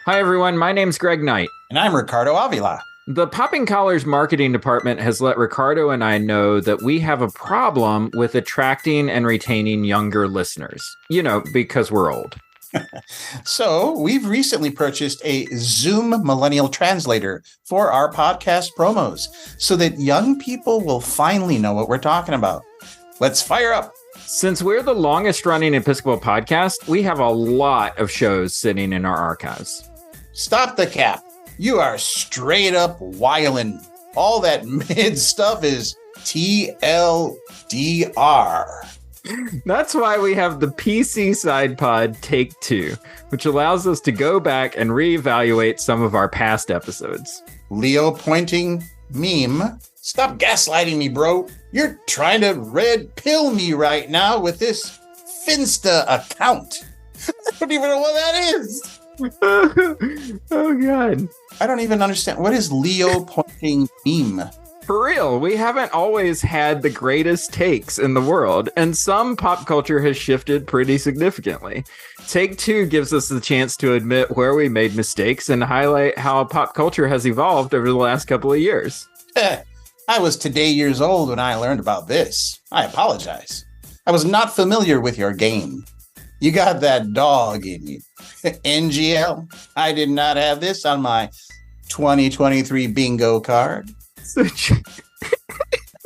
Hi, everyone. My name's Greg Knight. And I'm Ricardo Avila. The Popping Collars marketing department has let Ricardo and I know that we have a problem with attracting and retaining younger listeners. You know, because we're old. So we've recently purchased a Zoom Millennial Translator for our podcast promos so that young people will finally know what we're talking about. Let's fire up. Since we're the longest running Episcopal podcast, we have a lot of shows sitting in our archives. Stop the cap. You are straight up wildin'. All that mid stuff is TLDR. That's why we have the PC Side Pod Take 2, which allows us to go back and reevaluate some of our past episodes. Leo pointing meme. Stop gaslighting me, bro. You're trying to red pill me right now with this Finsta account. I don't even know what that is. Oh, God. I don't even understand. What is Leo pointing meme? For real, we haven't always had the greatest takes in the world, and some pop culture has shifted pretty significantly. Take 2 gives us the chance to admit where we made mistakes and highlight how pop culture has evolved over the last couple of years. I was today years old when I learned about this. I apologize. I was not familiar with your game. You got that dog in you. NGL. I did not have this on my 2023 bingo card.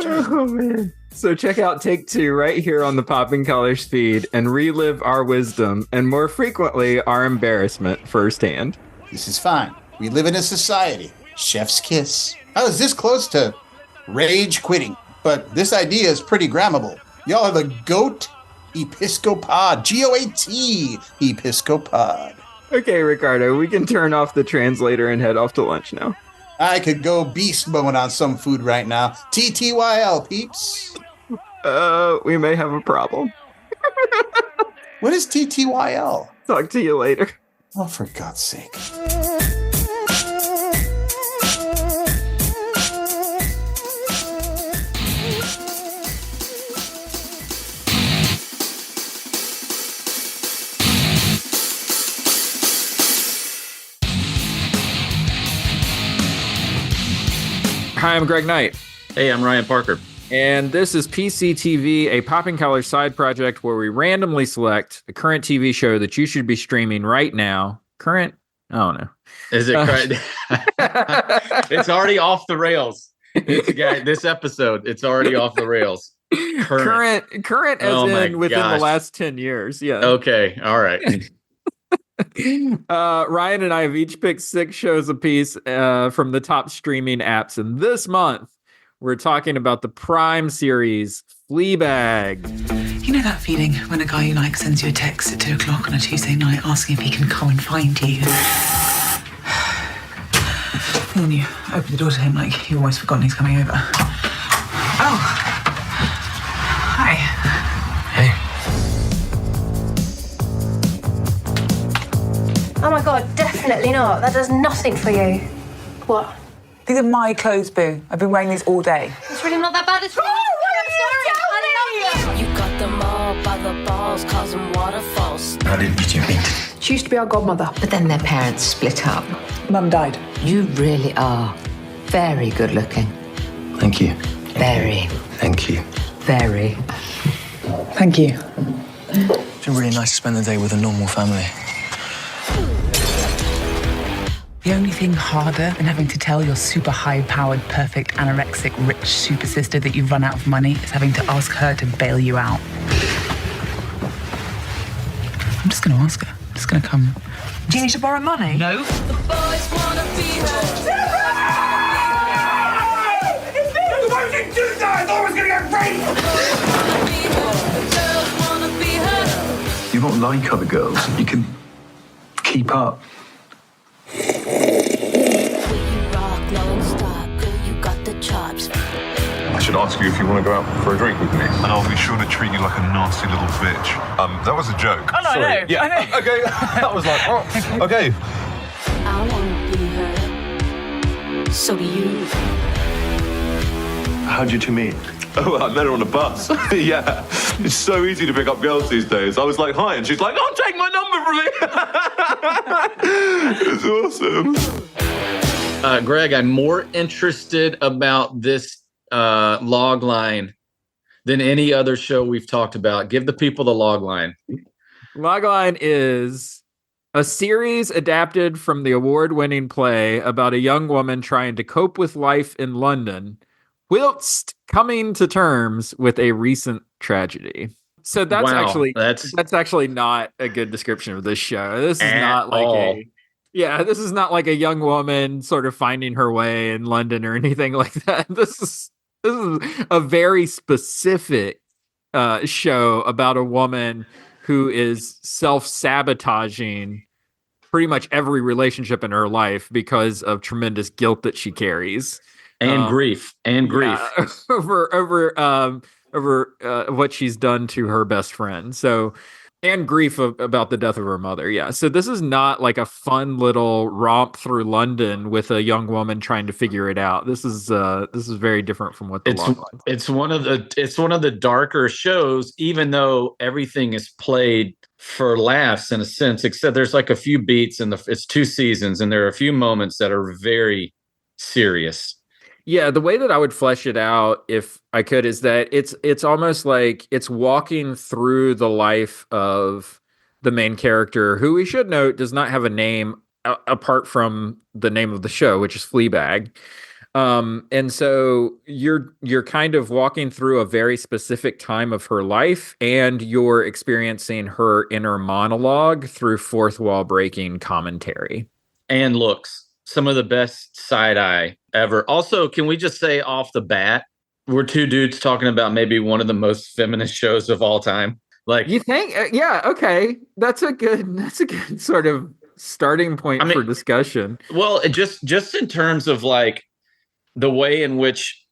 Oh, man. So check out Take 2 right here on the Popping Collars feed and relive our wisdom and more frequently our embarrassment firsthand. This is fine. We live in a society. Chef's kiss. I was this close to rage quitting, but this idea is pretty grammable. Y'all are the GOAT Episcopod. GOAT Episcopod. Okay, Ricardo, we can turn off the translator and head off to lunch now. I could go beast mode on some food right now. TTYL, peeps. We may have a problem. What is TTYL? Talk to you later. Oh, for God's sake. Hi, I'm Greg Knight. Hey, I'm Ryan Parker. And this is PCTV, a Popping Collars side project where we randomly select a current TV show that you should be streaming right now. Current? I don't know. Is it current? It's already off the rails. This episode, it's already off the rails. Current as in within the last 10 years. Yeah. Okay. All right. Ryan and I have each picked 6 shows apiece from the top streaming apps. And this month, we're talking about the Prime series, Fleabag. You know that feeling when a guy you like sends you a text at 2 o'clock on a Tuesday night asking if he can come and find you? And then you open the door to him like you've always forgotten he's coming over. Oh. Hi. Hey. Oh my God, definitely not. That does nothing for you. What? These are my clothes, Boo. I've been wearing these all day. It's really not that bad. It's really not. I'm sorry. You got them all by the balls, causing waterfalls. How did you two meet? She used to be our godmother. But then their parents split up. Mum died. You really are very good looking. Thank you. Very. Thank you. Very. Thank you. It's been really nice to spend the day with a normal family. The only thing harder than having to tell your super high-powered, perfect, anorexic, rich super sister that you've run out of money is having to ask her to bail you out. I'm just going to ask her. I'm just going to come. Do you need to borrow money? No. The boys wanna be her. Why did you do that? I thought I was gonna get raped! Girls wanna be her. You're not like other girls. You can keep up. Rock non-stop, girl, you got the chops. I should ask you if you want to go out for a drink with me. And I'll be sure to treat you like a nasty little bitch. That was a joke. Oh, no, Sorry. I know. Yeah, I know. okay. That was like, oh, okay. I wanna be her. So do you. How'd you two meet? Oh, I met her on a bus. Yeah. It's so easy to pick up girls these days. I was like, hi, and she's like, oh, take my number from me. It's awesome. Greg, I'm more interested about this log line than any other show we've talked about. Give the people the log line. Logline is a series adapted from the award-winning play about a young woman trying to cope with life in London whilst coming to terms with a recent tragedy. So that's actually not a good description of this show. This is not like this is not like a young woman sort of finding her way in London or anything like that. This is a very specific show about a woman who is self-sabotaging pretty much every relationship in her life because of tremendous guilt that she carries and grief over what she's done to her best friend. So, and grief about the death of her mother. Yeah. So this is not like a fun little romp through London with a young woman trying to figure it out. This is very different from what it's one of the darker shows, even though everything is played for laughs in a sense, except there's like a few beats it's 2 seasons and there are a few moments that are very serious. Yeah, the way that I would flesh it out, if I could, is that it's almost like it's walking through the life of the main character, who we should note does not have a name apart from the name of the show, which is Fleabag. And so you're kind of walking through a very specific time of her life, and you're experiencing her inner monologue through fourth wall breaking commentary and looks. Some of the best side eye ever. Also, can we just say off the bat, we're 2 dudes talking about maybe one of the most feminist shows of all time. Like, you think? Yeah. Okay. That's a good sort of starting point for discussion. Well, just in terms of like the way in which,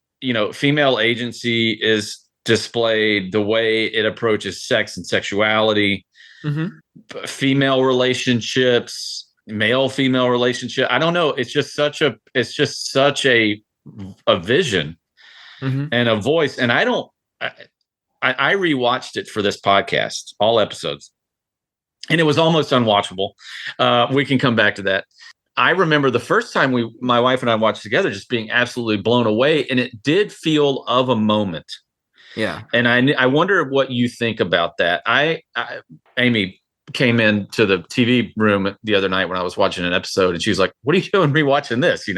female agency is displayed, the way it approaches sex and sexuality, female relationships, male-female relationship. I don't know. It's just such a vision and a voice. And I rewatched it for this podcast, all episodes, and it was almost unwatchable. We can come back to that. I remember the first time my wife and I watched together, just being absolutely blown away, and it did feel of a moment. Yeah. And I wonder what you think about that. Amy came into the TV room the other night when I was watching an episode, and she was like, "What are you doing rewatching this?"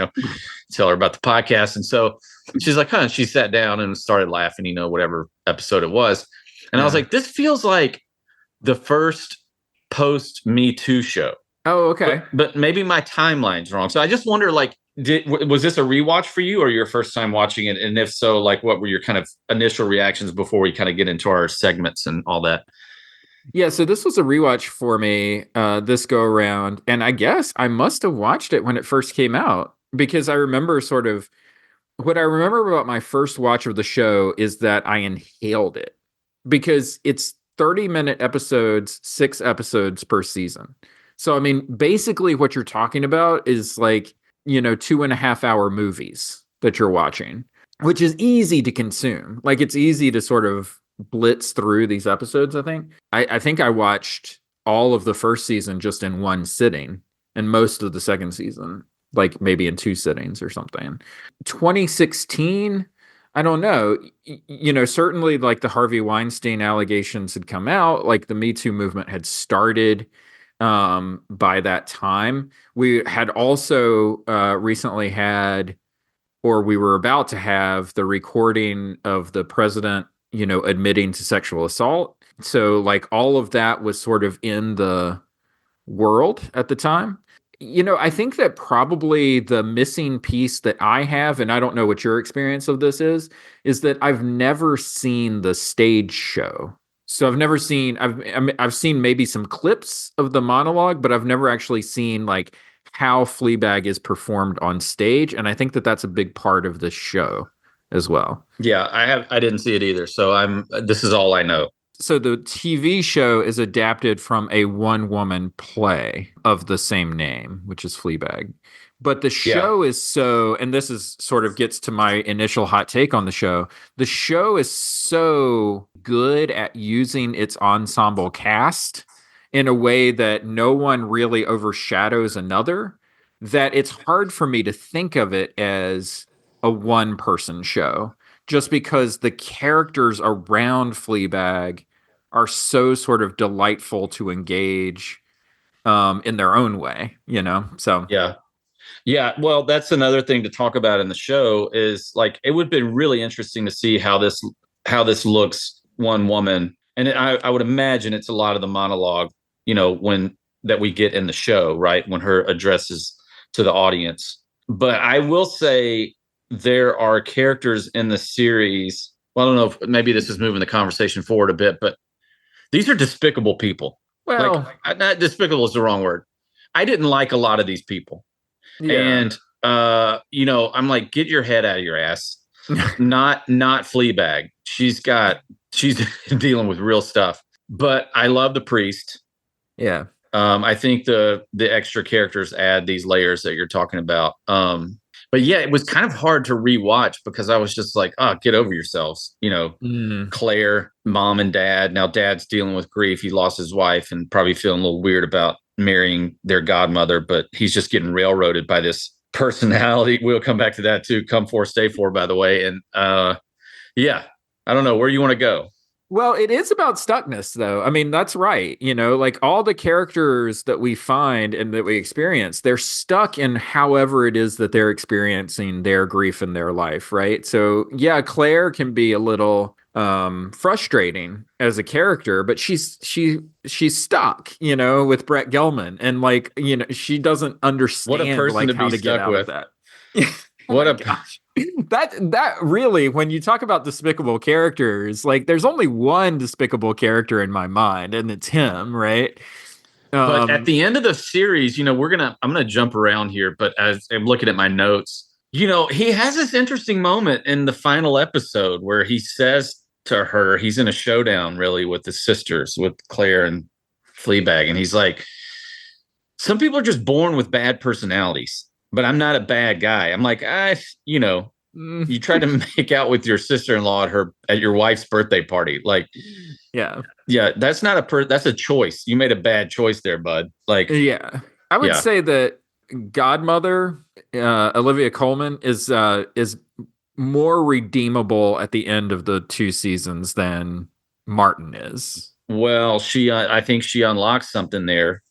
Tell her about the podcast. And so she's like, "Huh." She sat down and started laughing, whatever episode it was. And I was like, this feels like the first post Me Too show. Oh, okay. But maybe my timeline's wrong. So I just wonder, like, was this a rewatch for you or your first time watching it? And if so, like, what were your kind of initial reactions before we kind of get into our segments and all that? Yeah, so this was a rewatch for me this go around, and I guess I must have watched it when it first came out, because I remember what I remember about my first watch of the show is that I inhaled it, because it's 30-minute episodes, 6 episodes per season. So, I mean, basically what you're talking about is like, 2.5-hour movies that you're watching, which is easy to consume. Like, it's easy to sort of blitz through these episodes. I think I watched all of the first season just in one sitting, and most of the second season like maybe in 2 sittings or something. 2016, I don't know, certainly like the Harvey Weinstein allegations had come out, like the Me Too movement had started by that time. We had also recently had, or we were about to have, the recording of the president admitting to sexual assault. So like all of that was sort of in the world at the time. I think that probably the missing piece that I have, and I don't know what your experience of this is that I've never seen the stage show. So I've seen maybe some clips of the monologue, but I've never actually seen like how Fleabag is performed on stage. And I think that that's a big part of the show as well. Yeah, I didn't see it either. So this is all I know. So the TV show is adapted from a one-woman play of the same name, which is Fleabag. But the show is so, and this is sort of gets to my initial hot take on the show. The show is so good at using its ensemble cast in a way that no one really overshadows another, that it's hard for me to think of it as a one-person show, just because the characters around Fleabag are so sort of delightful to engage in their own way, So yeah. Well, that's another thing to talk about in the show is like it would have been really interesting to see how this looks one woman, and I would imagine it's a lot of the monologue, when that we get in the show, right, when her addresses to the audience. But I will say there are characters in the series. Well, I don't know if maybe this is moving the conversation forward a bit, but these are despicable people. Well, not despicable is the wrong word. I didn't like a lot of these people. yeah. And I'm like, get your head out of your ass. not Fleabag. She's dealing with real stuff. But I love the priest. Yeah. I think the extra characters add these layers that you're talking about. But yeah, it was kind of hard to rewatch because I was just like, get over yourselves. Claire, mom and dad. Now dad's dealing with grief. He lost his wife and probably feeling a little weird about marrying their godmother, but he's just getting railroaded by this personality. We'll come back to that too. Come for, stay for, by the way. And yeah, I don't know where you want to go. Well, it is about stuckness, though. I mean, that's right. Like all the characters that we find and that we experience, they're stuck in however it is that they're experiencing their grief in their life, right? So, yeah, Claire can be a little frustrating as a character, but she's stuck, with Brett Gelman, and she doesn't understand what a person to how be to get stuck out with. of that. What a gosh. That really, when you talk about despicable characters, like there's only one despicable character in my mind, and it's him, right? But at the end of the series, I'm gonna jump around here, but as I'm looking at my notes, he has this interesting moment in the final episode where he says to her, he's in a showdown really with the sisters, with Claire and Fleabag, and he's like, some people are just born with bad personalities. But I'm not a bad guy. I'm like, you tried to make out with your sister-in-law at your wife's birthday party. Like, yeah, that's not that's a choice. You made a bad choice there, bud. Like, yeah, I would say that Godmother, Olivia Colman is more redeemable at the end of the 2 seasons than Martin is. Well, I think she unlocks something there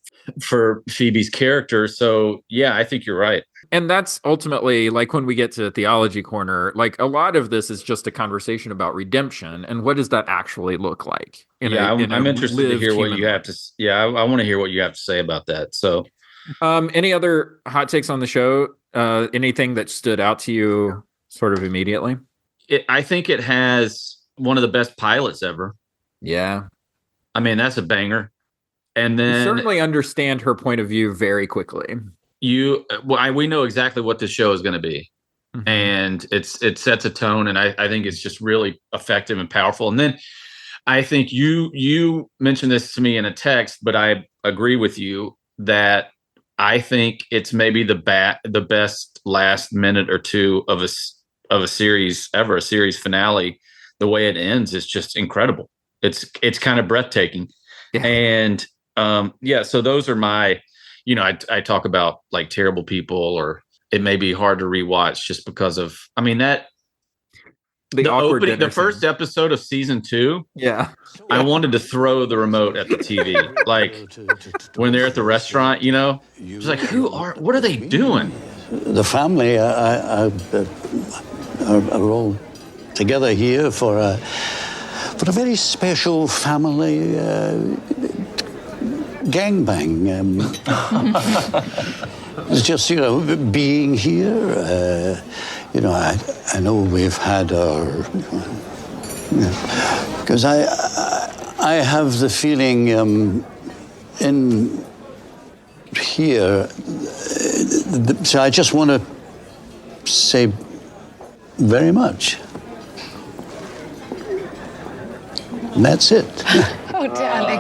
for Phoebe's character. So yeah, I think you're right. And that's ultimately, like, when we get to Theology Corner, like a lot of this is just a conversation about redemption and what does that actually look like? I'm interested to hear what you have to. Yeah, I want to hear what you have to say about that. So, any other hot takes on the show? Anything that stood out to you sort of immediately? I think it has one of the best pilots ever. Yeah, I mean that's a banger. And then you certainly understand her point of view very quickly. We know exactly what this show is going to be, and it sets a tone, and I think it's just really effective and powerful. And then I think you mentioned this to me in a text, but I agree with you that I think it's maybe the best last minute or two of a series ever, a series finale. The way it ends is just incredible. It's kind of breathtaking, and so those are my. I talk about like terrible people, or it may be hard to rewatch just because of, the opening, the first episode of season 2. Yeah. I wanted to throw the remote at the TV. Like when they're at the restaurant, it's like, what are they doing? The family are all together here for a very special family gangbang. It's just, being here. I know we've had our... Because I have the feeling in here... So I just want to say very much. And that's it. Oh, darling.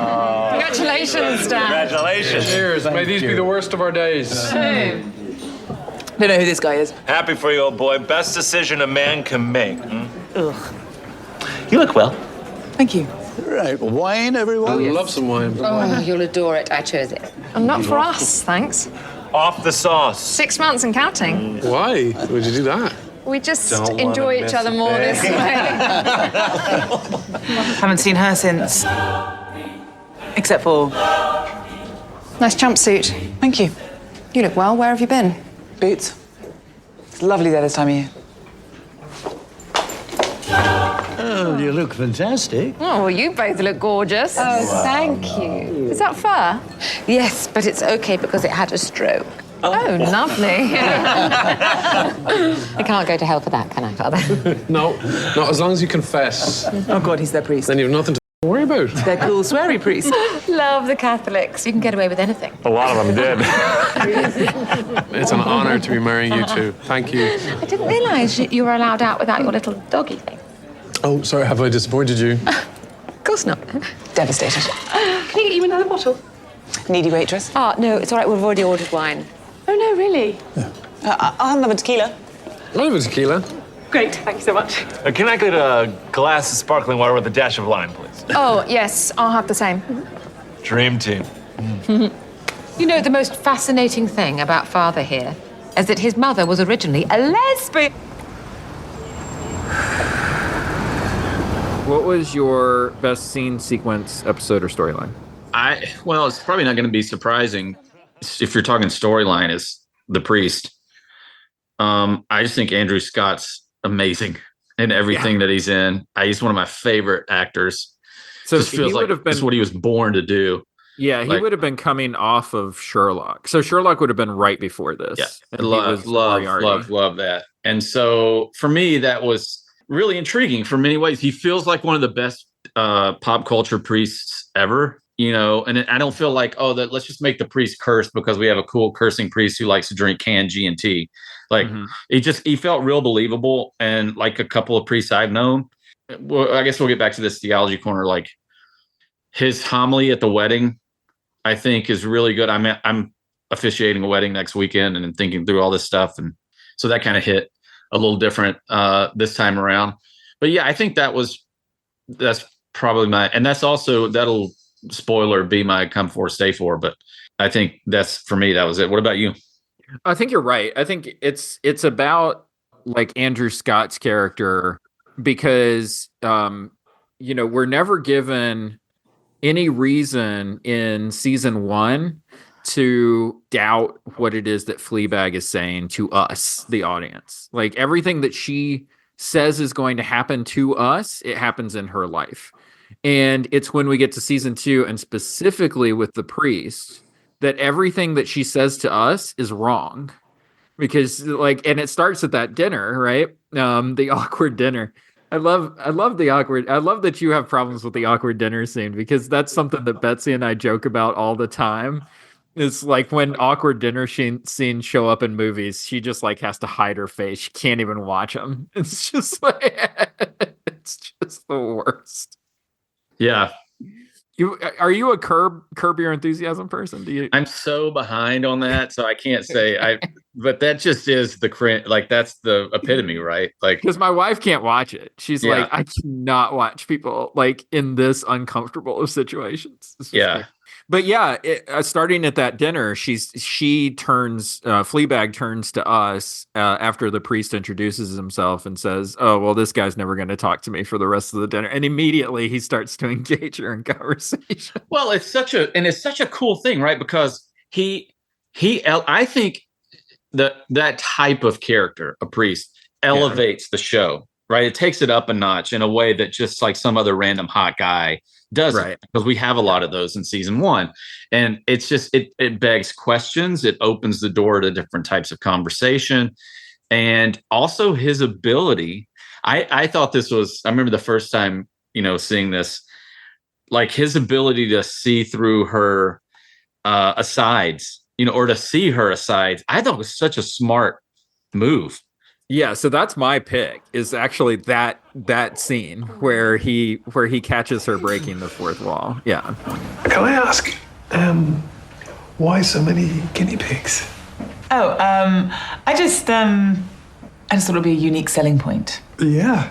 Congratulations, Dan. Congratulations. Cheers. May these be the worst of our days. Don't know who this guy is. Happy for you, old boy. Best decision a man can make. Ugh. You look well. Thank you. Right, wine, everyone? I love some wine. Oh, you'll adore it. I chose it. Not for us, thanks. Off the sauce. 6 months and counting. Why would you do that? We just enjoy each other more this way. Haven't seen her since. Except for. Nice jumpsuit. Thank you. You look well. Where have you been? Boots. It's lovely there this time of year. Oh, you look fantastic. Oh, well, you both look gorgeous. Oh, thank you. Is that fur? Yes, but it's okay because it had a stroke. Oh, lovely. I can't go to hell for that, can I, Father? No, not as long as you confess. Oh, God, he's their priest. Then you have nothing to worry about. Their cool, sweary priest. Love the Catholics. You can get away with anything. A lot of them did. It's an honor to be marrying you two. Thank you. I didn't realise you were allowed out without your little doggy thing. Oh, sorry, have I disappointed you? Of course not. Devastated. Can I get you another bottle? Needy waitress. Oh, no, it's all right. We've already ordered wine. Oh, no, really? I'll have another tequila. I'll have a tequila. Great. Thank you so much. Can I get a glass of sparkling water with a dash of lime, please? Oh, yes. I'll have the same. Dream team. You know, the most fascinating thing about Father here is that his mother was originally a lesbian. What was your best scene, sequence, episode, or storyline? Well, it's probably not going to be surprising if you're talking storyline is the priest. I just think Andrew Scott's amazing in everything that he's in. He's one of my favorite actors. So it feels like that's what he was born to do. Yeah, he would have been coming off of Sherlock. So Sherlock would have been right before this. Yeah, and love that. And so for me, that was really intriguing for many ways. He feels like one of the best pop culture priests ever. You know, and I don't feel like, let's just make the priest curse because we have a cool cursing priest who likes to drink canned G&T. Like, he felt real believable. And like a couple of priests I've known, well, I guess we'll get back to this theology corner. Like his homily at the wedding, I think is really good. I'm officiating a wedding next weekend and thinking through all this stuff. And so that kind of hit a little different this time around. But yeah, I think that's probably that'll spoiler be my come for stay for, but I think that's for me, that was it. What about you? I think you're right. I think it's about like Andrew Scott's character because we're never given any reason in season 1 to doubt what it is that Fleabag is saying to us, the audience. Like everything that she says is going to happen to us, it happens in her life. And it's when we get to season 2 and specifically with the priest that everything that she says to us is wrong because and it starts at that dinner, right? The awkward dinner. I love the awkward. I love that you have problems with the awkward dinner scene because that's something that Betsy and I joke about all the time. It's like when awkward dinner scenes show up in movies, she just has to hide her face. She can't even watch them. It's just it's just the worst. Yeah. Are you a Curb Your Enthusiasm person? I'm so behind on that, so I can't say but that just is the cringe. Like that's the epitome, right? Like because my wife can't watch it. She's like, I cannot watch people in this uncomfortable of situations. Yeah. But yeah, starting at that dinner, Fleabag turns to us after the priest introduces himself and says, "Oh, well, this guy's never going to talk to me for the rest of the dinner." And immediately he starts to engage her in conversation. Well, it's such a cool thing, right? Because I think that type of character, a priest, elevates the show, right? It takes it up a notch in a way that just like some other random hot guy doesn't, right? Because we have a lot of those in season 1, and it's just it begs questions. It opens the door to different types of conversation, and also his ability. I thought this was. I remember the first time seeing this, like his ability to see through her asides, or to see her asides. I thought it was such a smart move. Yeah, so that's my pick. Is actually that scene where he catches her breaking the fourth wall. Yeah. Can I ask, why so many guinea pigs? Oh, I just thought it'd be a unique selling point. Yeah.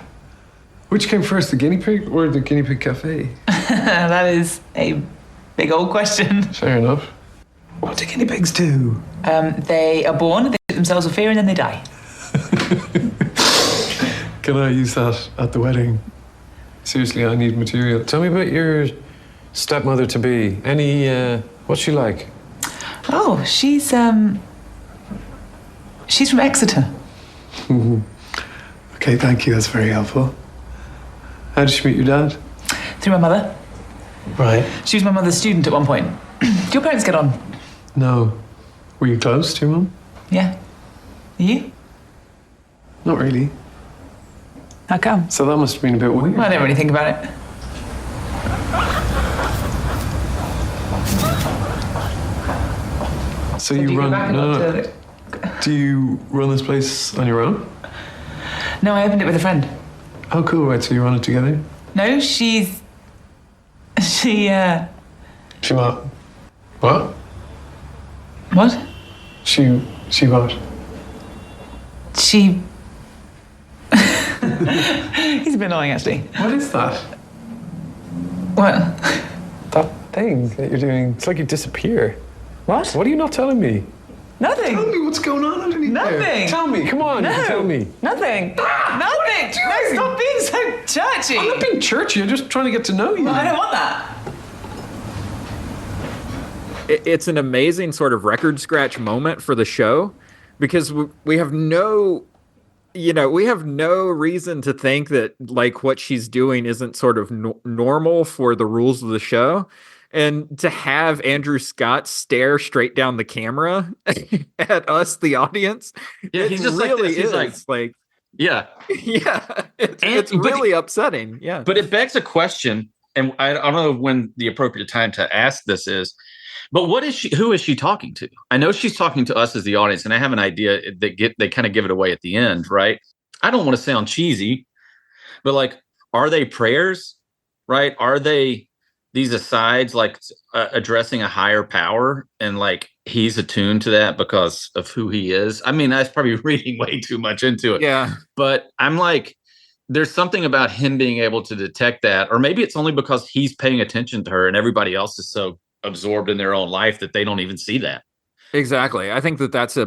Which came first, the guinea pig or the guinea pig cafe? That is a big old question. Fair enough. What do guinea pigs do? They are born, they shoot themselves with fear, and then they die. Can I use that at the wedding? Seriously, I need material. Tell me about your stepmother-to-be. What's she like? Oh, she's from Exeter. Okay, thank you. That's very helpful. How did she meet your dad? Through my mother. Right. She was my mother's student at one point. Do your parents get on? No. Were you close to your mum? Yeah. Are you? Not really. How come? So that must have been a bit weird. I don't really think about it. So you run... No. Do you run this place on your own? No, I opened it with a friend. Oh, cool. Right, so you run it together? No, She what? What? What? She what? She... He's a bit annoying, actually. What is that? What? That thing that you're doing. It's like you disappear. What? What are you not telling me? Nothing. Tell me what's going on underneath there. Nothing. Tell me. Come on. No. You can tell me. Nothing. Nothing. No, stop being so churchy. I'm not being churchy. I'm just trying to get to know you. Well, I don't want that. It's an amazing sort of record scratch moment for the show because we have no reason to think that like what she's doing isn't sort of normal for the rules of the show. And to have Andrew Scott stare straight down the camera at us, the audience, he's just really like yeah. It's really upsetting. Yeah. But it begs a question, and I don't know when the appropriate time to ask this is, but who is she talking to? I know she's talking to us as the audience, and I have an idea that they kind of give it away at the end, right? I don't want to sound cheesy, but like, are they prayers, right? Are they these asides, like addressing a higher power, and like he's attuned to that because of who he is? I mean, that's probably reading way too much into it. Yeah. But I'm like, there's something about him being able to detect that, or maybe it's only because he's paying attention to her and everybody else is so absorbed in their own life that they don't even see that. Exactly. I think that's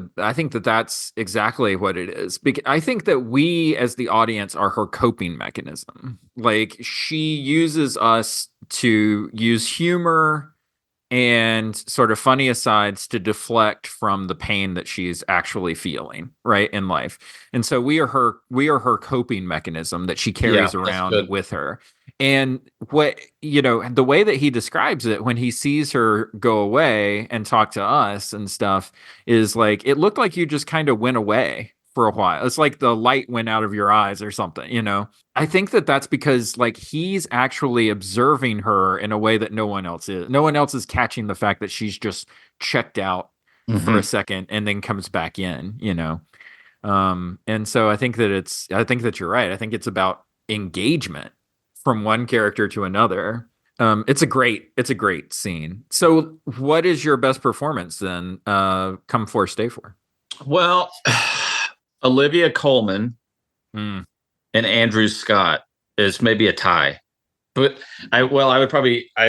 exactly what it is. I think that we as the audience are her coping mechanism. Like she uses us to use humor and sort of funny asides to deflect from the pain that she's actually feeling right in life. And so we are her coping mechanism that she carries around with her. And what, the way that he describes it when he sees her go away and talk to us and stuff is like, it looked like you just kind of went away for a while. It's like the light went out of your eyes or something, I think that that's because like he's actually observing her in a way that no one else is. No one else is catching the fact that she's just checked out for a second and then comes back in, and so I think that you're right. I think it's about engagement from one character to another. It's a great scene. So what is your best performance then? Come for, stay for? Well, Olivia Colman and Andrew Scott is maybe a tie, but I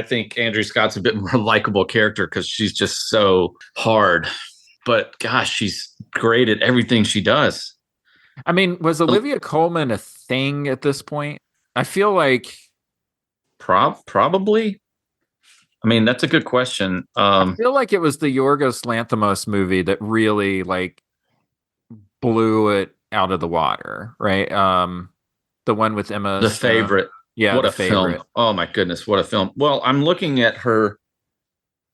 think Andrew Scott's a bit more likable character because she's just so hard, but gosh, she's great at everything she does. I mean, was Olivia Colman a thing at this point? I feel like probably. I mean, that's a good question. I feel like it was the Yorgos Lanthimos movie that really like blew it out of the water, right? The one with Emma. The Favorite. Yeah, what a film! Oh my goodness, what a film! Well, I'm looking at her.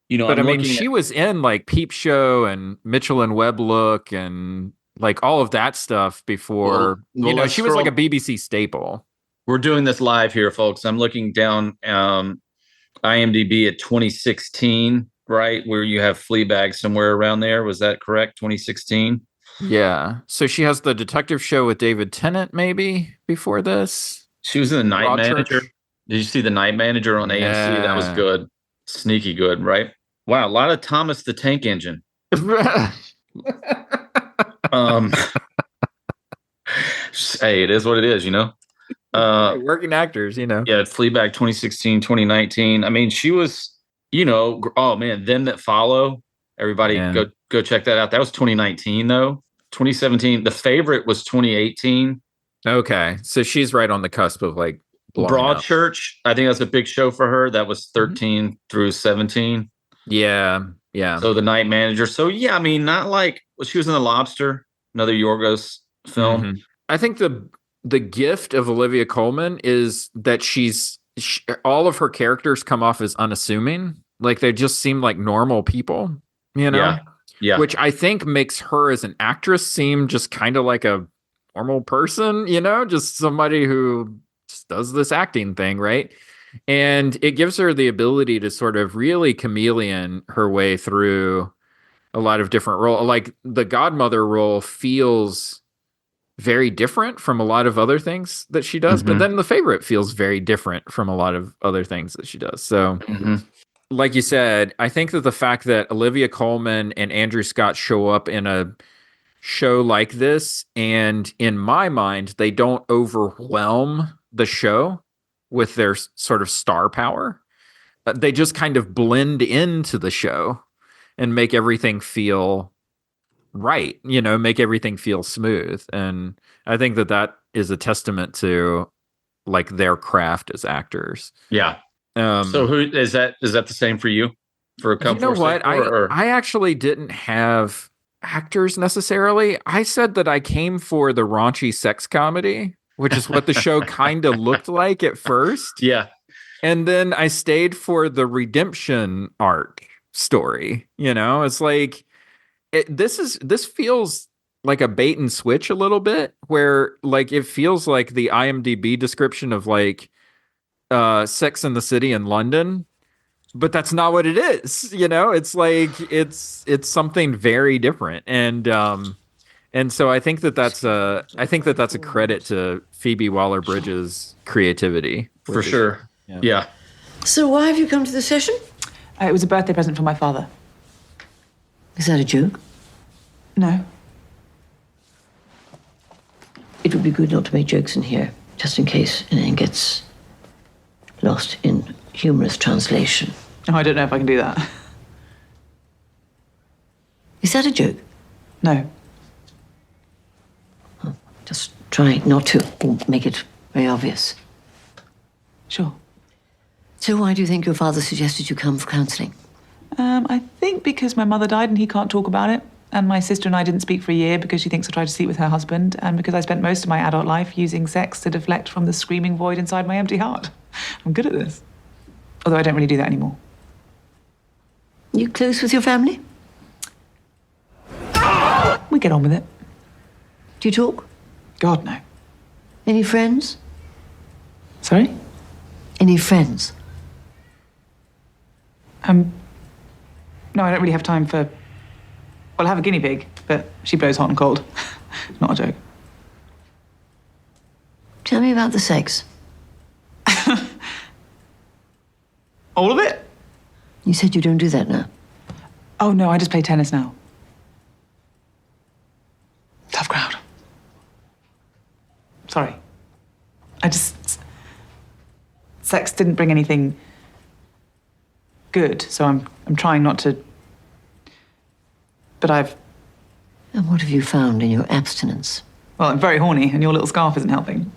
But I mean, she was in like Peep Show and Mitchell and Webb Look and like all of that stuff before. She was like a BBC staple. We're doing this live here, folks. I'm looking down IMDb at 2016, right? Where you have Fleabag somewhere around there. Was that correct? 2016? Yeah. So she has the detective show with David Tennant maybe before this. She was in The Night Manager. Did you see The Night Manager on AMC? That was good. Sneaky good, right? Wow, a lot of Thomas the Tank Engine. Hey, it is what it is, Working actors, Yeah, Fleabag 2016, 2019. I mean, she was, oh man, Them That Follow. Everybody go check that out. That was 2019 though. 2017. The Favorite was 2018. Okay. So she's right on the cusp of like blowing up. Broadchurch, I think that's a big show for her. That was 13 through 17. Yeah. So The Night Manager. So yeah, I mean, not like she was in The Lobster, another Yorgos film. I think the gift of Olivia Colman is that all of her characters come off as unassuming. Like they just seem like normal people, Yeah. Which I think makes her as an actress seem just kind of like a normal person, just somebody who just does this acting thing, right? And it gives her the ability to sort of really chameleon her way through a lot of different roles. Like the godmother role feels very different from a lot of other things that she does, but then The Favorite feels very different from a lot of other things that she does. So like you said, I think that the fact that Olivia Colman and Andrew Scott show up in a show like this, and in my mind, they don't overwhelm the show with their sort of star power. They just kind of blend into the show and make everything feel right, make everything feel smooth. And I think that is a testament to like their craft as actors. Yeah. So who is that? Is that the same for you? For a Come You know Forth, what? I actually didn't have actors necessarily. I said that I came for the raunchy sex comedy, which is what the show kind of looked like at first. Yeah. And then I stayed for the redemption arc story. It's like this feels like a bait and switch a little bit, where like it feels like the IMDb description of like Sex in the City in London, but that's not what it is. It's like it's something very different. And so I think that's a credit to Phoebe Waller-Bridge's creativity. For sure. Yeah. So why have you come to the session? It was a birthday present for my father. Is that a joke? No. It would be good not to make jokes in here, just in case anything gets lost in humorous translation. Oh, I don't know if I can do that. Is that a joke? No. Oh, just try not to make it very obvious. Sure. So why do you think your father suggested you come for counselling? I think because my mother died and he can't talk about it. And my sister and I didn't speak for a year because she thinks I tried to sleep with her husband. And because I spent most of my adult life using sex to deflect from the screaming void inside my empty heart. I'm good at this. Although I don't really do that anymore. You close with your family? We get on with it. Do you talk? God, no. Any friends? Sorry? Any friends? No, I don't really have time for... Well, I have a guinea pig, but she blows hot and cold. Not a joke. Tell me about the sex. All of it? You said you don't do that now. Oh, no, I just play tennis now. Tough crowd. Sorry. Sex didn't bring anything good, so I'm trying not to... But I've... And what have you found in your abstinence? Well, I'm very horny, and your little scarf isn't helping.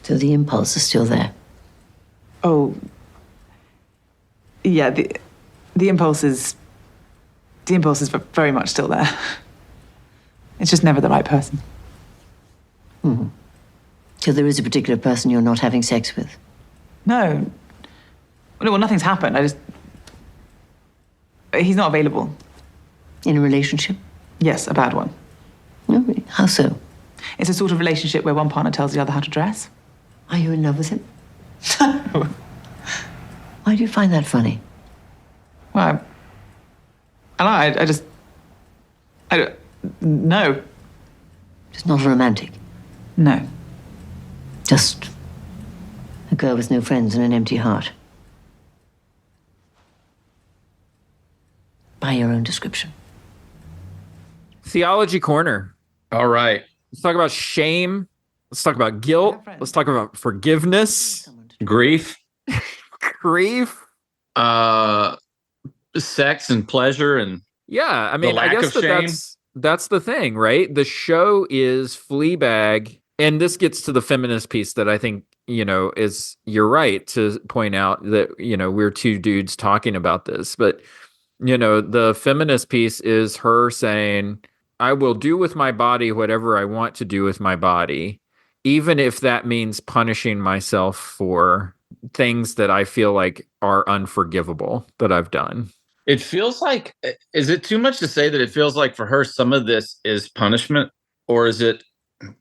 So the impulse is still there? Oh... Yeah, the impulse is... The impulse is very much still there. It's just never the right person. Mm-hmm. So there is a particular person you're not having sex with? No. Well, nothing's happened. He's not available. In a relationship? Yes, a bad one. Oh, really? How so? It's a sort of relationship where one partner tells the other how to dress. Are you in love with him? Why do you find that funny? Well, I don't... No. Just not romantic? No. Just a girl with no friends and an empty heart. By your own description. Theology Corner. All right. Let's talk about shame. Let's talk about guilt. Let's talk about forgiveness. Grief. Grief. Sex and pleasure and yeah. I mean, I guess that's the thing, right? The show is Fleabag, and this gets to the feminist piece that I think, is you're right to point out that, we're two dudes talking about this, but the feminist piece is her saying, I will do with my body whatever I want to do with my body, even if that means punishing myself for things that I feel like are unforgivable that I've done. It feels like, is it too much to say that it feels like for her, some of this is punishment, or is it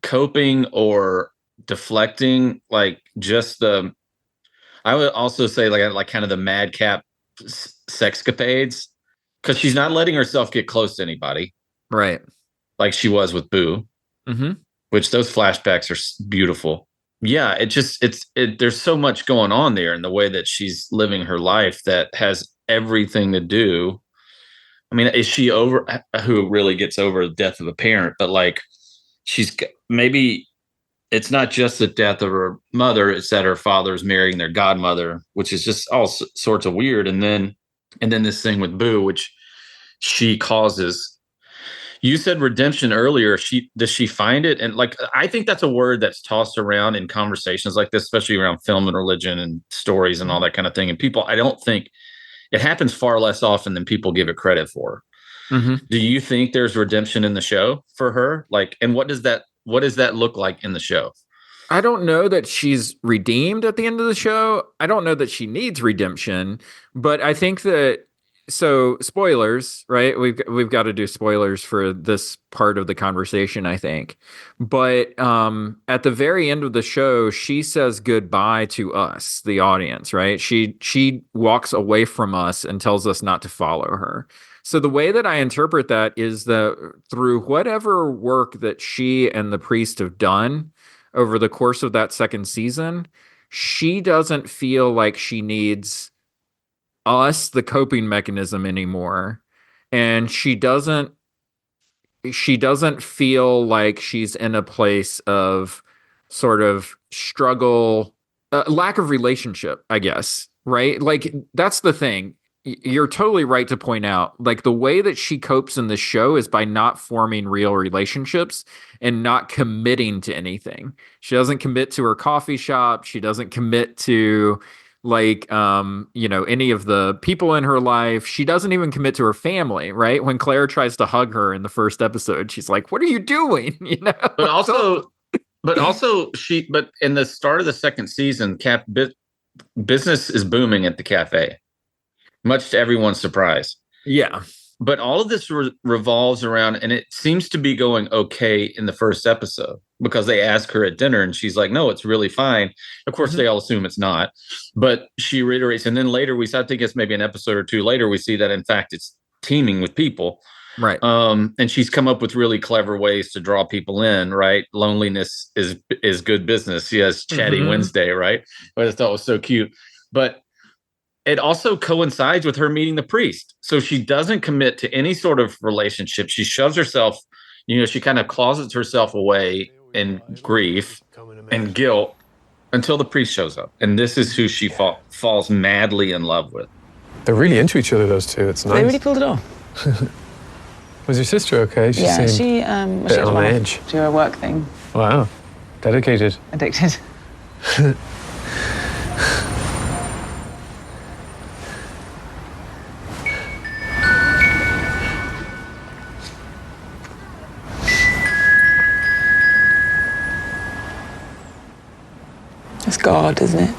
coping or deflecting? Like I would also say like kind of the madcap sexcapades, because she's not letting herself get close to anybody. Right. Like she was with Boo, which those flashbacks are beautiful. Yeah. There's so much going on there in the way that she's living her life that has everything to do. I mean, is she over who really gets over the death of a parent, but like maybe it's not just the death of her mother, it's that her father's marrying their godmother, which is just all sorts of weird. And then this thing with Boo, which she causes. You said redemption earlier. Does she find it? And like, I think that's a word that's tossed around in conversations like this, especially around film and religion and stories and all that kind of thing. And people, I don't think it happens far less often than people give it credit for. Do you think there's redemption in the show for her? Like, and what does that look like in the show? I don't know that she's redeemed at the end of the show. I don't know that she needs redemption, but I think that, so spoilers, right? We've got to do spoilers for this part of the conversation, I think. But at the very end of the show, she says goodbye to us, the audience, right? She walks away from us and tells us not to follow her. So the way that I interpret that is that through whatever work that she and the priest have done over the course of that second season, she doesn't feel like she needs us, the coping mechanism, anymore. And she doesn't feel like she's in a place of sort of struggle, lack of relationship, I guess, right? Like, that's the thing. You're totally right to point out, like, the way that she copes in the show is by not forming real relationships and not committing to anything. She doesn't commit to her coffee shop. She doesn't commit to, like, any of the people in her life. She doesn't even commit to her family, right? When Claire tries to hug her in the first episode, she's like, what are you doing? But in the start of the second season, business is booming at the cafe, much to everyone's surprise. Yeah. But all of this revolves around, and it seems to be going okay in the first episode, because they ask her at dinner and she's like, no, it's really fine. Of course, they all assume it's not, but she reiterates. And then later I think it's maybe an episode or two later, we see that in fact it's teeming with people. Right. And she's come up with really clever ways to draw people in, right? Loneliness is good business. She has Chatty Wednesday, right? But I thought it was so cute. But it also coincides with her meeting the priest. So she doesn't commit to any sort of relationship. She shoves herself, she kind of closets herself away in grief and guilt until the priest shows up. And this is who she falls madly in love with. They're really into each other, those two. It's nice. They really pulled it off. Was your sister okay? She yeah, seemed she bit on edge. Do her work thing. Wow. Dedicated. Addicted. It's God, isn't it?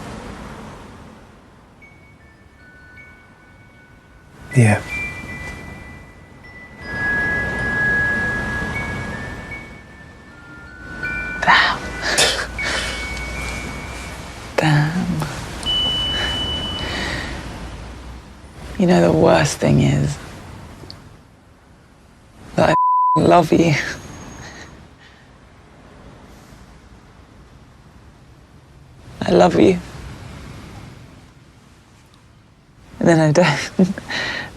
Yeah. Damn. You know, the worst thing is that I love you. I love you. No, don't.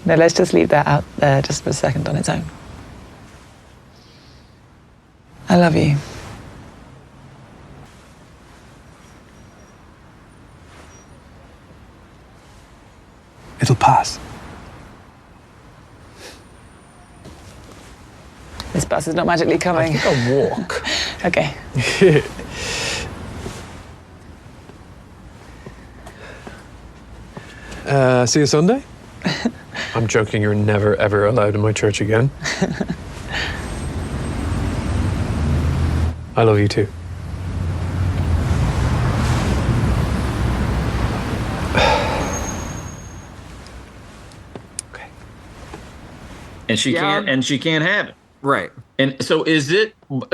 No, let's just leave that out there just for a second on its own. I I love you. It'll pass. This bus is not magically coming. I think I'll walk. Okay. See you Sunday? I'm joking, you're never, ever allowed in my church again. I love you too. And she can't have it. Right. And so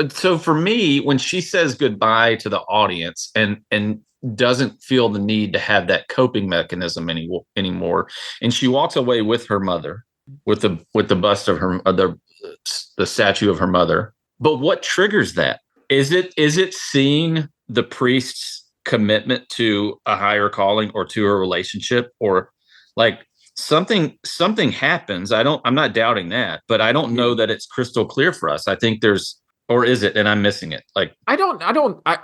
so for me, when she says goodbye to the audience and doesn't feel the need to have that coping mechanism anymore, and she walks away with her mother, with the bust of her, the statue of her mother. But what triggers that? Is it seeing the priest's commitment to a higher calling or to a relationship, or like something happens? I'm not doubting that, but I don't know that it's crystal clear for us. I think or is it, and I'm missing it? Like, I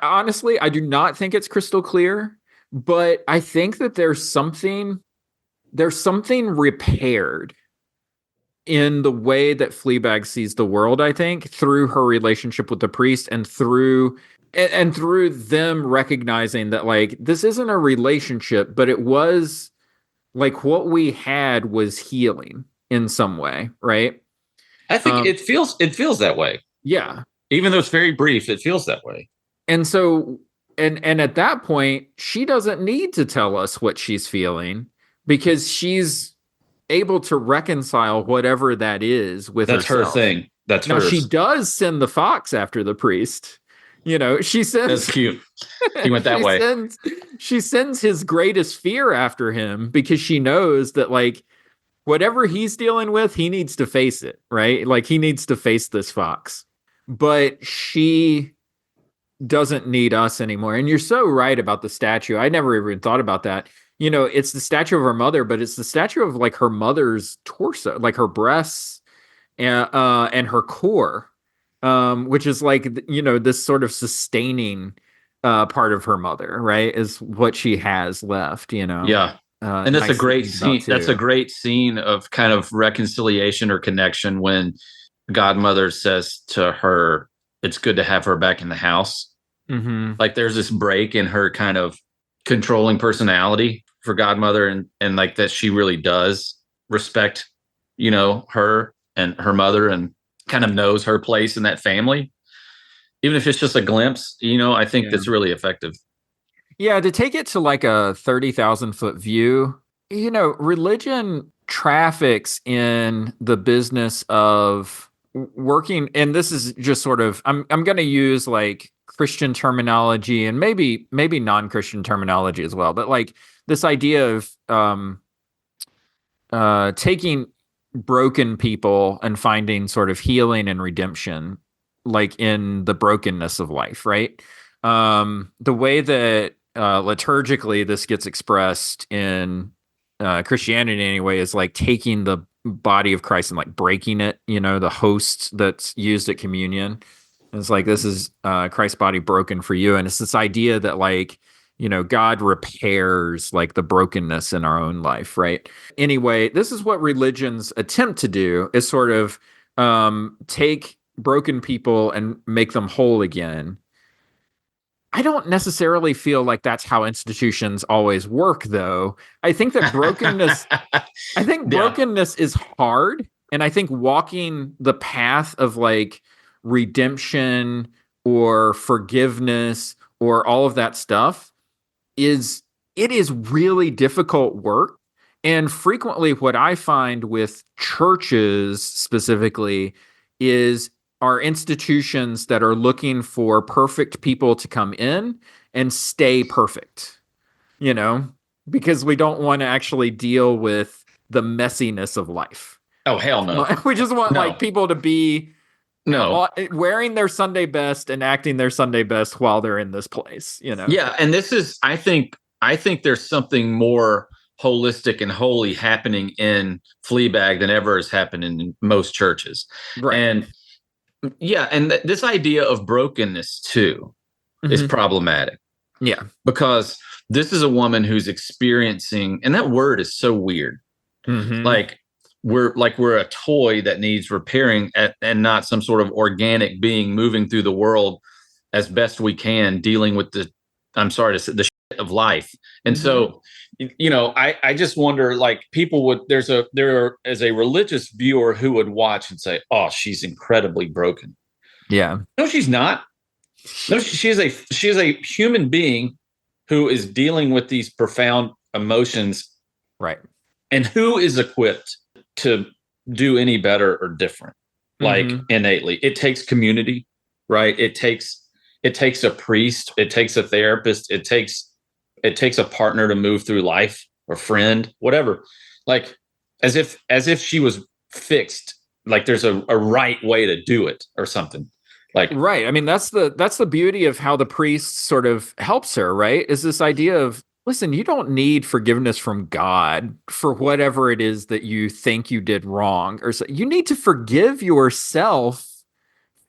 honestly, I do not think it's crystal clear, but I think that there's something repaired in the way that Fleabag sees the world, I think, through her relationship with the priest and through them recognizing that, like, this isn't a relationship, but it was like what we had was healing in some way, right? I think it feels that way. Yeah. Even though it's very brief, it feels that way. And so, and at that point, she doesn't need to tell us what she's feeling because she's able to reconcile whatever that is with herself. That's her thing. That's hers. She does send the fox after the priest. She sends. That's cute. He went that way. She sends his greatest fear after him because she knows that, like, whatever he's dealing with, he needs to face it, right? Like, he needs to face this fox. But she doesn't need us anymore. And you're so right about the statue. I never even thought about that. It's the statue of her mother, but it's the statue of, like, her mother's torso, like her breasts and her core, which is like, this sort of sustaining part of her mother, right? Is what she has left, Yeah. And that's a great scene. That's a great scene of kind of reconciliation or connection when Godmother says to her, it's good to have her back in the house. Mm-hmm. Like, there's this break in her kind of controlling personality for Godmother, and like that she really does respect, her and her mother, and kind of knows her place in that family, even if it's just a glimpse. I think that's really effective. Yeah, to take it to like a 30,000-foot view, religion traffics in the business of working, and this is just sort of, I'm going to use like Christian terminology and maybe non-Christian terminology as well, but like this idea of taking broken people and finding sort of healing and redemption, like in the brokenness of life, right? The way that liturgically this gets expressed in Christianity anyway is like taking the body of Christ and like breaking it, the host that's used at communion. And it's like, this is Christ's body broken for you. And it's this idea that, like, God repairs like the brokenness in our own life, right? Anyway, this is what religion's attempt to do, is sort of take broken people and make them whole again. I don't necessarily feel like that's how institutions always work, though. I think that brokenness is hard. And I think walking the path of like redemption or forgiveness or all of that stuff is really difficult work. And frequently what I find with churches specifically are institutions that are looking for perfect people to come in and stay perfect, because we don't want to actually deal with the messiness of life. Oh, hell no. We just want like people to be wearing their Sunday best and acting their Sunday best while they're in this place, Yeah. And this is, I think there's something more holistic and holy happening in Fleabag than ever has happened in most churches. Right. And Yeah, and this idea of brokenness too is problematic. Yeah, because this is a woman who's experiencing, and that word is so weird. Like we're a toy that needs repairing, and not some sort of organic being moving through the world as best we can, dealing with the, I'm sorry to say, the shit of life. And so, I just wonder, like, people would, there is a religious viewer who would watch and say, oh, she's incredibly broken. Yeah. No, she's not. No, she is a human being who is dealing with these profound emotions, right? And who is equipped to do any better or different, like innately. It takes community, right? It takes a priest, it takes a therapist, it takes a partner to move through life, or friend, whatever. Like as if she was fixed, like there's a right way to do it or something. Like, right. I mean, that's the beauty of how the priest sort of helps her, right? Is this idea of, listen, you don't need forgiveness from God for whatever it is that you think you did wrong, or so. You need to forgive yourself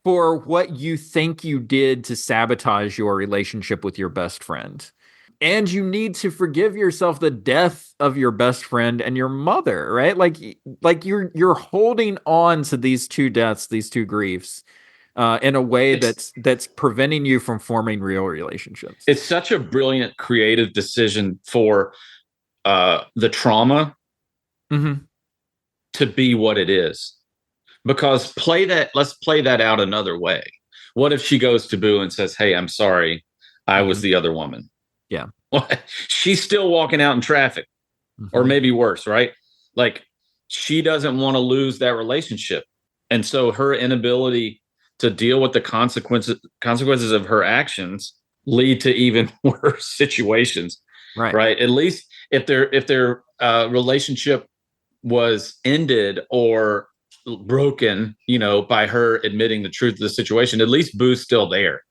for what you think you did to sabotage your relationship with your best friend. And you need to forgive yourself the death of your best friend and your mother, right? Like you're holding on to these two deaths, these two griefs, in a way that's preventing you from forming real relationships. It's such a brilliant creative decision for the trauma to be what it is. Because let's play that out another way. What if she goes to Boo and says, hey, I'm sorry, I was the other woman? Yeah. She's still walking out in traffic, or maybe worse, right? Like, she doesn't want to lose that relationship. And so her inability to deal with the consequences of her actions lead to even worse situations. Right. At least if their relationship was ended or broken, by her admitting the truth of the situation, at least Boo's still there.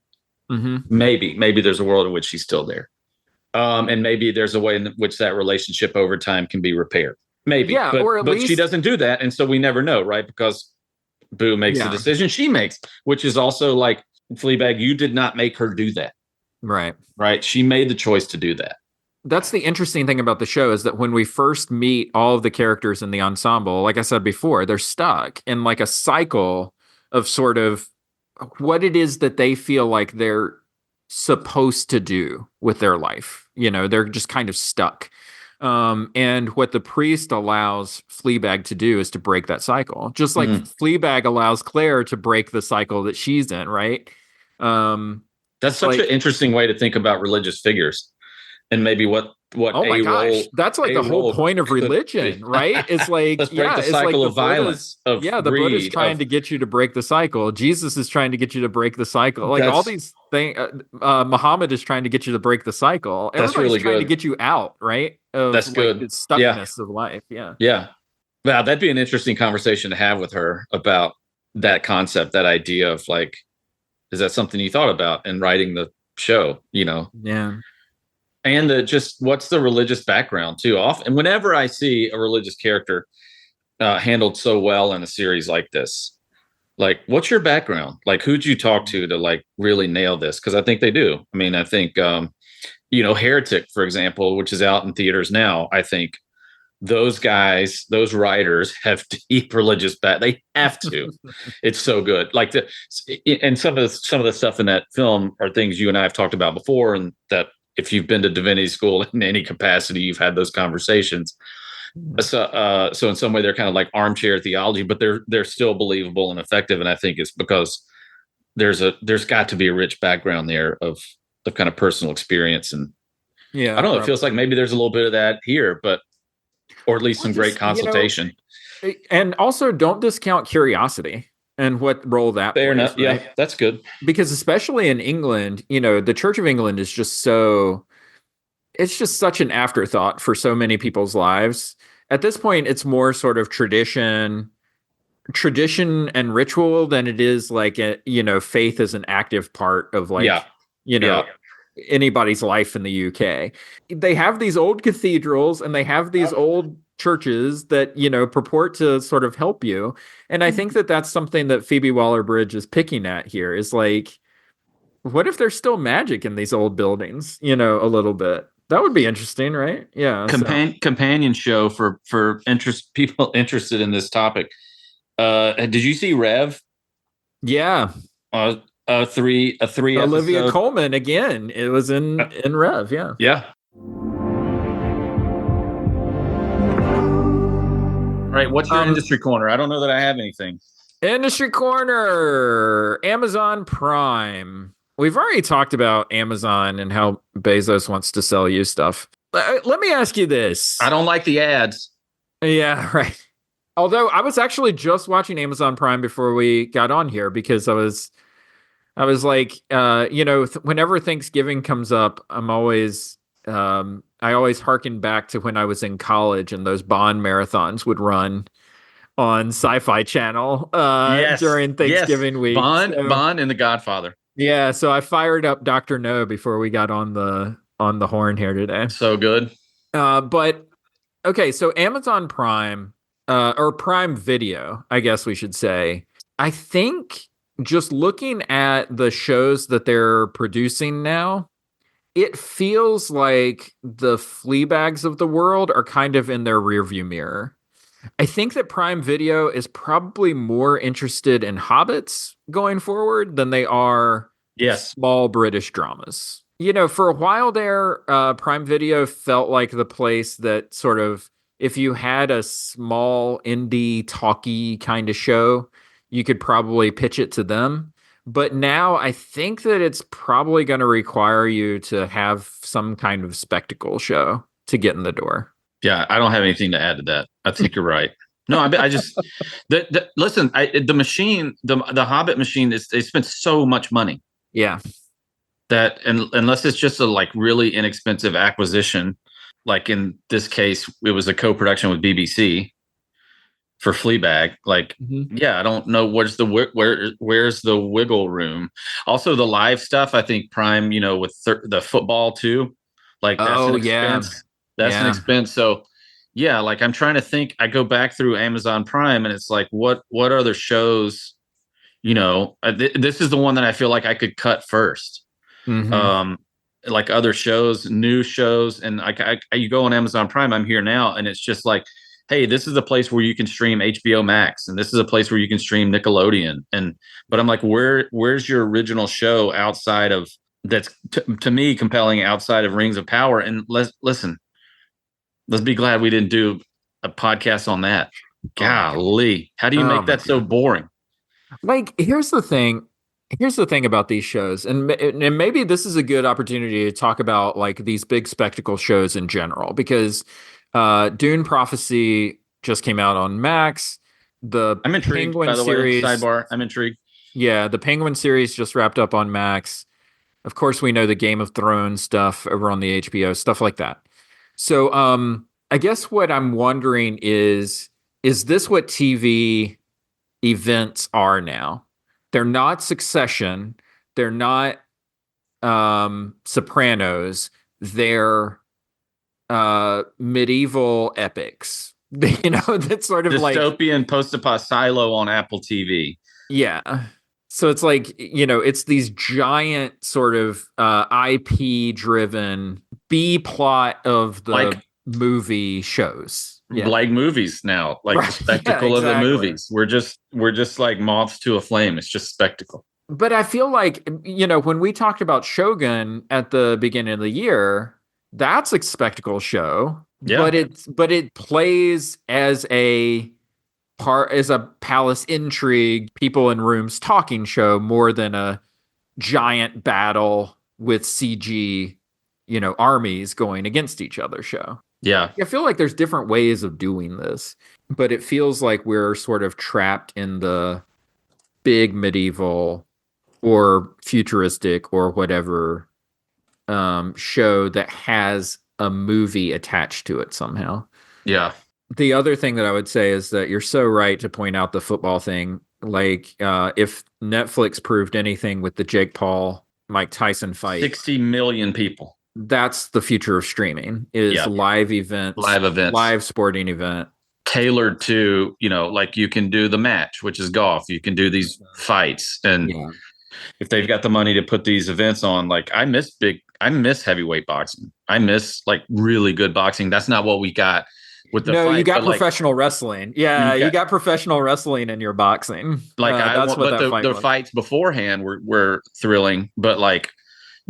Maybe there's a world in which she's still there. And maybe there's a way in which that relationship over time can be repaired. Maybe. Yeah, but she doesn't do that. And so we never know, right? Because Boo makes the decision she makes, which is also like, Fleabag, you did not make her do that. Right. She made the choice to do that. That's the interesting thing about the show, is that when we first meet all of the characters in the ensemble, like I said before, they're stuck in like a cycle of sort of what it is that they feel like they're supposed to do with their life. They're just kind of stuck. And what the priest allows Fleabag to do is to break that cycle, just like Fleabag allows Claire to break the cycle that she's in, right? That's such an interesting way to think about religious figures, and maybe what oh my gosh, that's like the whole point of religion, right? It's like, let's break the cycle of violence, of the Buddha's trying to get you to break the cycle. Jesus is trying to get you to break the cycle. Like all these things, Muhammad is trying to get you to break the cycle. Everybody's really trying good to get you out, right? That's good. The stuckness of life. Yeah. Wow, that'd be an interesting conversation to have with her about that concept, that idea of like, is that something you thought about in writing the show? Yeah. And just what's the religious background too? Often, whenever I see a religious character handled so well in a series like this, like, what's your background? Like, who'd you talk to like really nail this? Because I think they do. I mean, I think Heretic, for example, which is out in theaters now. I think those guys, those writers, have deep religious they have to. It's so good. Like and some of the stuff in that film are things you and I have talked about before, and that, if you've been to divinity school in any capacity, you've had those conversations. So in some way, they're kind of like armchair theology, but they're still believable and effective. And I think it's because there's got to be a rich background there of kind of personal experience. And I don't know, it feels like maybe there's a little bit of that here, or at least some great consultation. And also, don't discount curiosity and what role that plays. Fair enough. Right? Yeah, that's good. Because especially in England, the Church of England is just it's just such an afterthought for so many people's lives. At this point, it's more sort of tradition and ritual than it is like, faith as an active part of anybody's life in the UK. They have these old cathedrals and they have these old churches that, purport to sort of help you. And I think that that's something that Phoebe Waller-Bridge is picking at here is like, what if there's still magic in these old buildings, a little bit? That would be interesting, right? Yeah. Companion show for people interested in this topic. Did you see Rev? Yeah. A three Olivia episode. Colman again. It was in Rev. Yeah. Yeah. All right. What's your industry corner? I don't know that I have anything. Industry corner. Amazon Prime. We've already talked about Amazon and how Bezos wants to sell you stuff. Let me ask you this. I don't like the ads. Yeah, right. Although I was actually just watching Amazon Prime before we got on here because I was like, whenever Thanksgiving comes up, I always harken back to when I was in college and those Bond marathons would run on Sci-Fi Channel during Thanksgiving week. Bond and The Godfather. Yeah, so I fired up Dr. No before we got on the horn here today. So good. But okay, so Amazon Prime or Prime Video, I guess we should say. I think just looking at the shows that they're producing now, it feels like the Fleabags of the world are kind of in their rearview mirror. I think that Prime Video is probably more interested in Hobbits going forward than they are small British dramas. For a while there, Prime Video felt like the place that sort of, if you had a small indie talky kind of show, you could probably pitch it to them. But now I think that it's probably going to require you to have some kind of spectacle show to get in the door. Yeah, I don't have anything to add to that. I think you're right. No, I just listen. The machine, the Hobbit machine, they spent so much money. Yeah, that unless it's just a like really inexpensive acquisition, like in this case, it was a co-production with BBC for Fleabag. Like, yeah, I don't know where's the wiggle room. Also, the live stuff. I think Prime, with the football too. Like, that's an expense. That's an expense. So, yeah, like I'm trying to think. I go back through Amazon Prime, and it's like, what other shows? This is the one that I feel like I could cut first. Like other shows, new shows, and you go on Amazon Prime. I'm here now, and it's just like, hey, this is a place where you can stream HBO Max, and this is a place where you can stream Nickelodeon. But I'm like, where's your original show outside of that's to me compelling outside of Rings of Power? And listen. Let's be glad we didn't do a podcast on that. Golly, how do you make that so boring? Like, here's the thing about these shows, and maybe this is a good opportunity to talk about like these big spectacle shows in general, because Dune Prophecy just came out on Max. I'm intrigued, Penguin by the series, way. Sidebar, I'm intrigued. Yeah, the Penguin series just wrapped up on Max. Of course, we know the Game of Thrones stuff over on the HBO, stuff like that. So I guess what I'm wondering is this what TV events are now? They're not Succession. They're not Sopranos. They're medieval epics. That's sort of like dystopian post-apocalyptic silo on Apple TV. Yeah. So it's like, it's these giant sort of IP driven B plot of the movie shows. Like movies now, like the spectacle of the movies. We're just like moths to a flame. It's just spectacle. But I feel like, when we talked about Shogun at the beginning of the year, that's a spectacle show. Yeah. But it plays as a palace intrigue, people in rooms talking show more than a giant battle with CG, armies going against each other show. Yeah. I feel like there's different ways of doing this, but it feels like we're sort of trapped in the big medieval or futuristic or whatever show that has a movie attached to it somehow. Yeah. The other thing that I would say is that you're so right to point out the football thing. Like, if Netflix proved anything with the Jake Paul, Mike Tyson fight, 60 million people. that's the future of streaming is live events, live sporting event. Tailored to, like you can do the match, which is golf. You can do these fights. And if they've got the money to put these events on, like I miss heavyweight boxing. I miss like really good boxing. That's not what we got with the fight. You got professional wrestling. Yeah, you got professional wrestling in your boxing. The fights beforehand were thrilling, but like,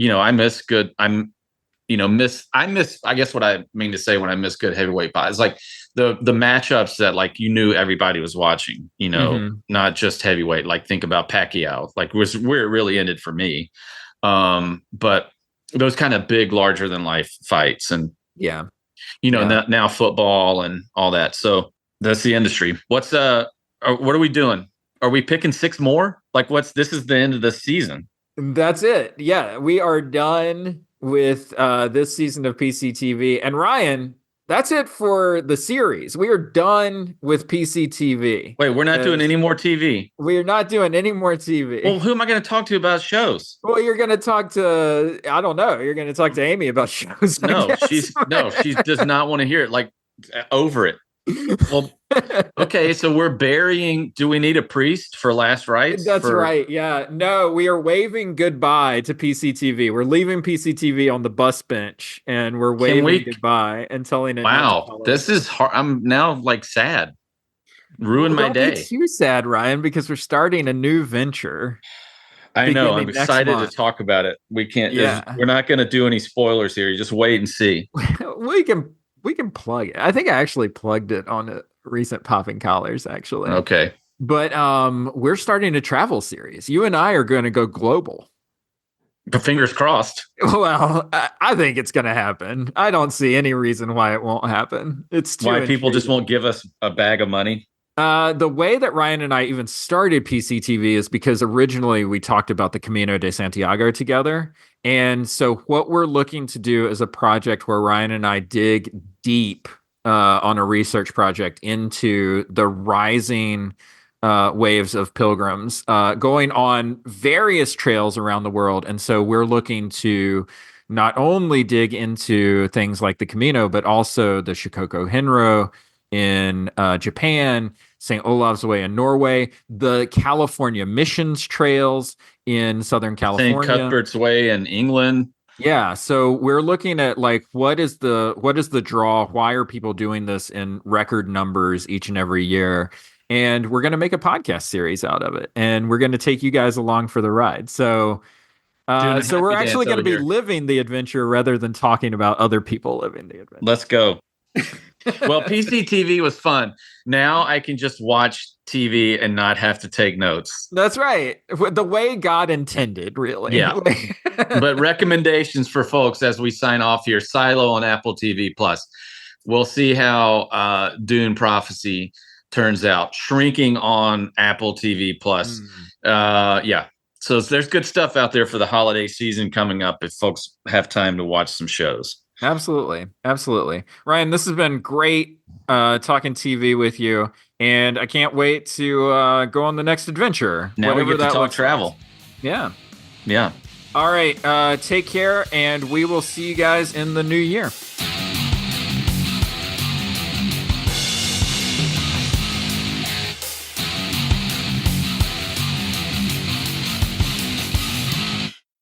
I miss good. I guess what I mean to say when I miss good heavyweight boxing is like the matchups that like you knew everybody was watching, not just heavyweight. Like think about Pacquiao, like was where it really ended for me. But those kind of big, larger than life fights, and now football and all that. So that's the industry. What are we doing? Are we picking 6 more? Like this is the end of the season. That's it. Yeah, we are done with this season of PCTV. And Ryan, that's it for the series. We are done with PCTV. Wait, we're not doing any more TV. We're not doing any more TV. Well, who am I going to talk to about shows? Well, you're going to talk to, I don't know. You're going to talk to Amy about shows. She does not want to hear it. Like, over it. Well, okay, so we're burying. Do we need a priest for last rites? That's right. Yeah. No, we are waving goodbye to PCTV. We're leaving PCTV on the bus bench, and we're waving goodbye and telling it. Wow, this is hard. I'm now like sad. Ruined my day. Don't be too sad, Ryan, because we're starting a new venture. I know. I'm excited to talk about it. We can't. Yeah. We're not going to do any spoilers here. You just wait and see. We can plug it. I think I actually plugged it on a recent Popping Collars, actually. Okay. But we're starting a travel series. You and I are going to go global. But fingers crossed. Well, I think it's going to happen. I don't see any reason why it won't happen. It's too why people just won't give us a bag of money. The way that Ryan and I even started PCTV is because originally we talked about the Camino de Santiago together. And so what we're looking to do is a project where Ryan and I dig deep on a research project into the rising waves of pilgrims going on various trails around the world. And so we're looking to not only dig into things like the Camino, but also the Shikoku Henro in Japan, St. Olav's Way in Norway, the California Missions Trails in Southern California, St. Cuthbert's Way in England. Yeah, so we're looking at like what is the draw? Why are people doing this in record numbers each and every year? And we're going to make a podcast series out of it, and we're going to take you guys along for the ride. So we're actually going to be living the adventure rather than talking about other people living the adventure. Let's go. Well, PCTV was fun. Now I can just watch TV and not have to take notes. That's right. The way God intended, really. Yeah. But recommendations for folks as we sign off here. Silo on Apple TV Plus. We'll see how Dune Prophecy turns out. Shrinking on Apple TV Plus. Yeah. So there's good stuff out there for the holiday season coming up if folks have time to watch some shows. Absolutely. Ryan, this has been great talking TV with you, and I can't wait to go on the next adventure. Now we get to talk travel. Like. Yeah. All right. Take care, and we will see you guys in the new year.